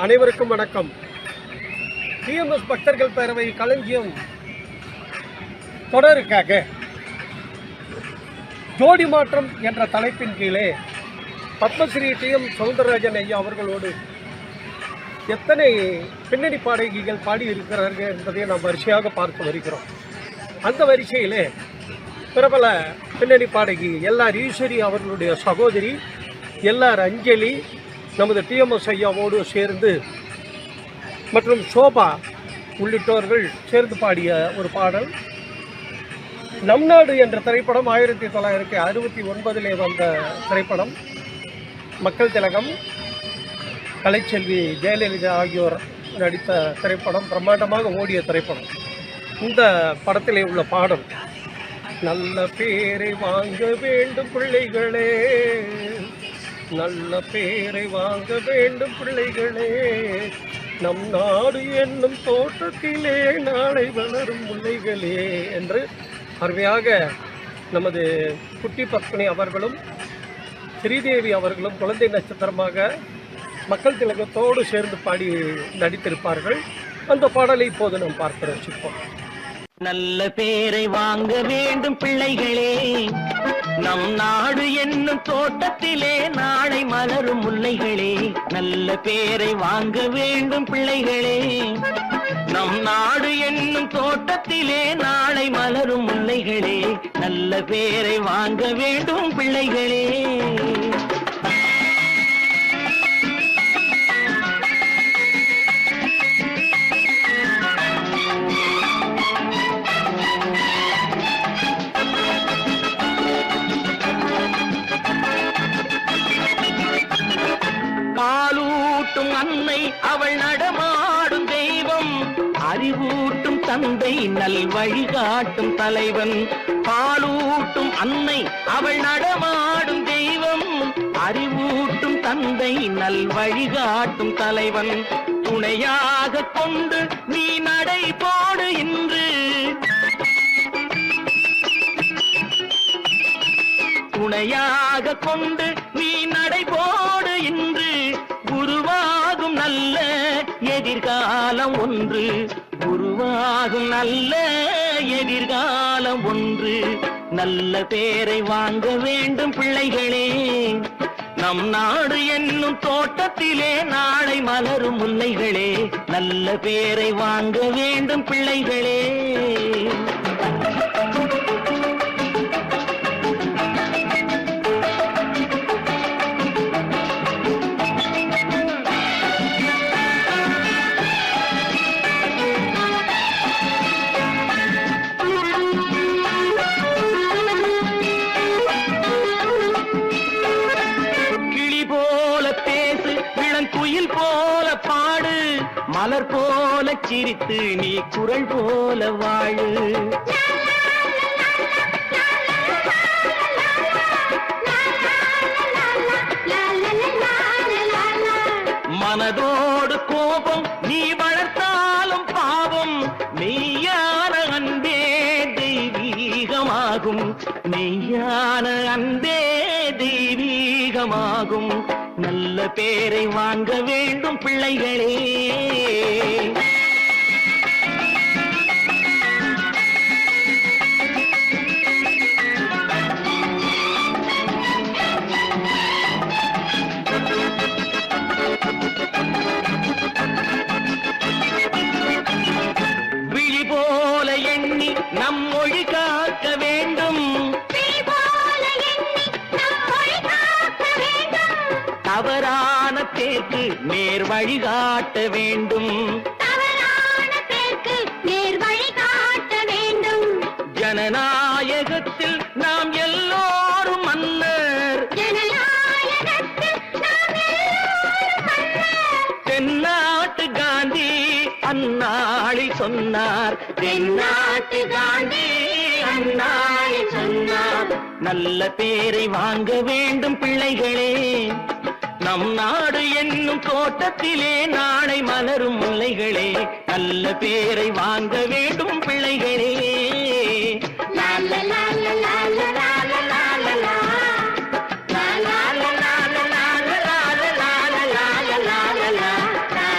அனைவருக்கும் வணக்கம். டிஎம்எஸ் பக்தர்கள் பேரவை களஞ்சியம் தொடருக்காக ஜோடி மாற்றம் என்ற தலைப்பின் கீழே பத்மஸ்ரீ டிஎம் சௌந்தரராஜன் ஐயா அவர்களோடு எத்தனை பின்னணி பாடகிகள் பாடியிருக்கிறார்கள் என்பதை நாம் வரிசையாக பார்த்து வருகிறோம். அந்த வரிசையிலே பிரபல பின்னணி பாடகி எல்ஆர் ஈஸ்வரி அவர்களுடைய சகோதரி எல்ஆர் அஞ்சலி நமது டிஎம்எஸ் ஐயாவோடு சேர்ந்து மற்றும் சோபா உள்ளிட்டோர்கள் சேர்ந்து பாடிய ஒரு பாடல் நம் நாடு என்ற திரைப்படம் 1969 வந்த திரைப்படம். மக்கள் திலகம், கலைச்செல்வி ஜெயலலிதா ஆகியோர் நடித்த திரைப்படம், பிரம்மாண்டமாக ஓடிய திரைப்படம். இந்த படத்திலே உள்ள பாடல் நல்ல பேரை வாங்க வேண்டும் பிள்ளைகளே, நல்ல பேரை வாங்க வேண்டும் பிள்ளைகளே, நம் நாடு என்னும் தோட்டத்திலே நாளை வளரும் முல்லைகளே என்று அருமையாக நமது குட்டி பத்மினி அவர்களும் ஸ்ரீதேவி அவர்களும் குழந்தை நட்சத்திரமாக மக்கள் திலகத்தோடு சேர்ந்து பாடி நடித்திருப்பார்கள். அந்த பாடலை இப்போது நாம் பார்த்து ரசிப்போம். நல்ல பேரை வாங்க வேண்டும் பிள்ளைகளே, நம் நாடு என்னும் தோட்டத்திலே நாளை மலரும் முல்லைகளே. நல்ல பேரை வாங்க வேண்டும் பிள்ளைகளே, நம் நாடு என்னும் தோட்டத்திலே நாளை மலரும் முல்லைகளே. நல்ல பேரை வாங்க வேண்டும் பிள்ளைகளே. பாலூட்டும் அன்னை அவள் நடமாடும் தெய்வம், அறிவூட்டும் தந்தை நல் வழிகாட்டும் தலைவன். பாலூட்டும் அன்னை அவள் நடமாடும் தெய்வம், அறிவூட்டும் தந்தை நல் வழிகாட்டும் தலைவன். துணையாக கொண்டு நீ நடை போடு இன்று, துணையாக கொண்டு நீ நடை போடு இன்று. உருவாகும் நல்ல எதிர்காலம் ஒன்று, உருவாகும் நல்ல எதிர்காலம் ஒன்று. நல்ல பேரை வாங்க வேண்டும் பிள்ளைகளே, நம் நாடு என்னும் தோட்டத்திலே நாளை மலரும் முல்லைகளே. நல்ல பேரை வாங்க வேண்டும் பிள்ளைகளே. குயில் போல பாடு, மலர் போல சிரித்து நீ குரல் போல வாழு. மனதோடு கோபம் நீ வளர்த்தாலும் பாவம், மெய்யான அன்பே தெய்வீகமாகும், மெய்யான அன்பே தெய்வீகமாகும். நல்ல பேரை வாங்க வேண்டும் பிள்ளைகளே. விழி போல எண்ணி நம் மொழி காக்க வேண்டும், தவறான பேருக்கு நேர் வழிகாட்ட வேண்டும், ஜனநாயகத்தில் நாம் எல்லோரும் மன்னர், தென்னாட்டு காந்தி அந்நாளில் சொன்னார், தென்னாட்டு காந்தி அந்நாளில் சொன்னார். நல்ல பேரை வாங்க வேண்டும் பிள்ளைகளே, நம் நாடு என்னும் தோட்டத்திலே நாளை மலரும் முல்லைகளே. நல்ல பேரை வாங்க வேண்டும் பிள்ளைகளே. la la la la la la la la la la la la la la la la